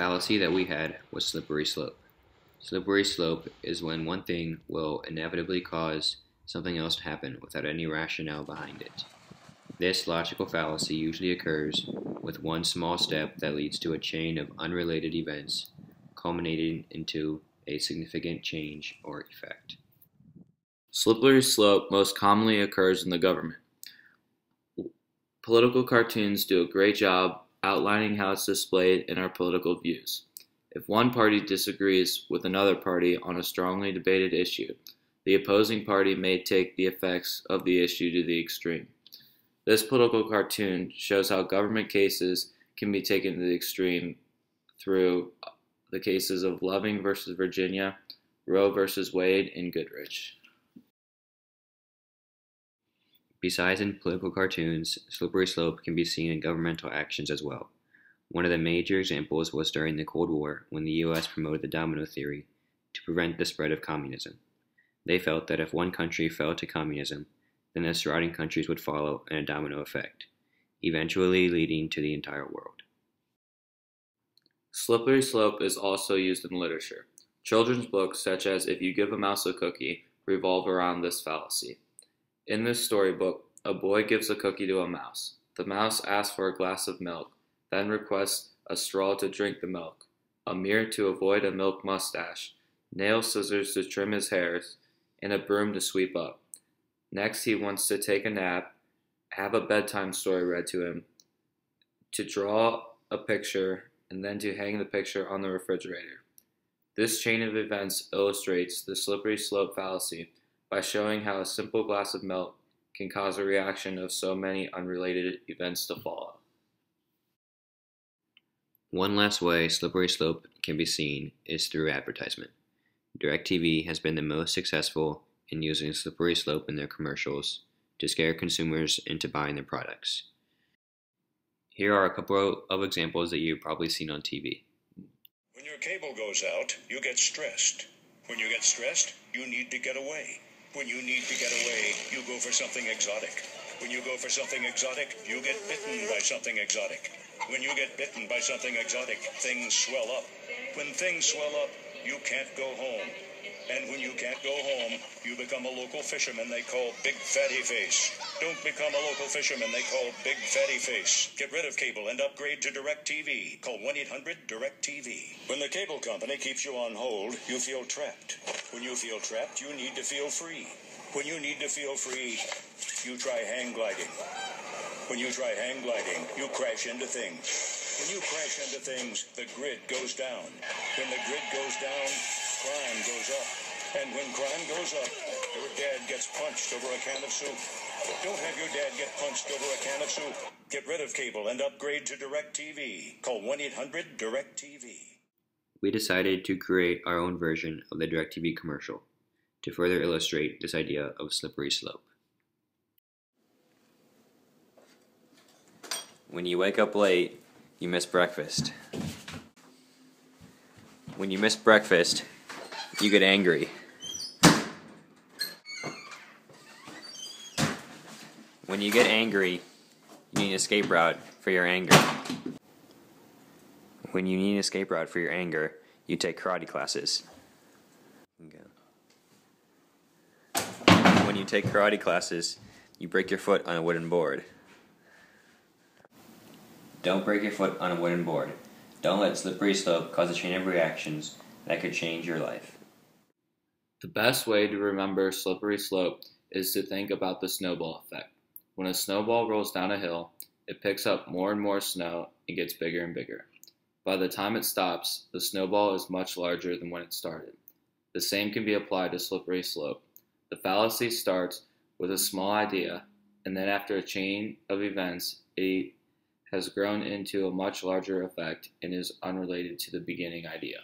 fallacy that we had was slippery slope. Slippery slope is when one thing will inevitably cause something else to happen without any rationale behind it. This logical fallacy usually occurs with one small step that leads to a chain of unrelated events culminating into a significant change or effect. Slippery slope most commonly occurs in the government. Political cartoons do a great job outlining how it's displayed in our political views. If one party disagrees with another party on a strongly debated issue, the opposing party may take the effects of the issue to the extreme. This political cartoon shows how government cases can be taken to the extreme through the cases of Loving versus Virginia, Roe versus Wade, and Goodrich. Besides in political cartoons, slippery slope can be seen in governmental actions as well. One of the major examples was during the Cold War when the US promoted the domino theory to prevent the spread of communism. They felt that if one country fell to communism, then the surrounding countries would follow in a domino effect, eventually leading to the entire world. Slippery slope is also used in literature. Children's books such as If You Give a Mouse a Cookie revolve around this fallacy. In this storybook, a boy gives a cookie to a mouse. The mouse asks for a glass of milk, then requests a straw to drink the milk, a mirror to avoid a milk mustache, nail scissors to trim his hairs, and a broom to sweep up. Next, he wants to take a nap, have a bedtime story read to him, to draw a picture, and then to hang the picture on the refrigerator. This chain of events illustrates the slippery slope fallacy by showing how a simple glass of milk can cause a reaction of so many unrelated events to follow. One last way slippery slope can be seen is through advertisement. DirecTV has been the most successful in using slippery slope in their commercials to scare consumers into buying their products. Here are a couple of examples that you've probably seen on TV. When your cable goes out, you get stressed. When you get stressed, you need to get away. When you need to get away, you go for something exotic. When you go for something exotic, you get bitten by something exotic. When you get bitten by something exotic, things swell up. When things swell up, you can't go home. And when you can't go home, you become a local fisherman they call Big Fatty Face. Don't become a local fisherman they call Big Fatty Face. Get rid of cable and upgrade to DirecTV. Call 1-800-DirecTV. When the cable company keeps you on hold, you feel trapped. When you feel trapped, you need to feel free. When you need to feel free, you try hang gliding. When you try hang gliding, you crash into things. When you crash into things, the grid goes down. When the grid goes down, crime goes up. And when crime goes up, your dad gets punched over a can of soup. Don't have your dad get punched over a can of soup. Get rid of cable and upgrade to DirecTV. Call 1-800-DirecTV. We decided to create our own version of the DirecTV commercial to further illustrate this idea of slippery slope. When you wake up late, you miss breakfast. When you miss breakfast, you get angry. When you get angry, you need an escape route for your anger. When you need an escape route for your anger, you take karate classes. When you take karate classes, you break your foot on a wooden board. Don't break your foot on a wooden board. Don't let slippery slope cause a chain of reactions that could change your life. The best way to remember slippery slope is to think about the snowball effect. When a snowball rolls down a hill, it picks up more and more snow and gets bigger and bigger. By the time it stops, the snowball is much larger than when it started. The same can be applied to slippery slope. The fallacy starts with a small idea, and then after a chain of events, it has grown into a much larger effect and is unrelated to the beginning idea.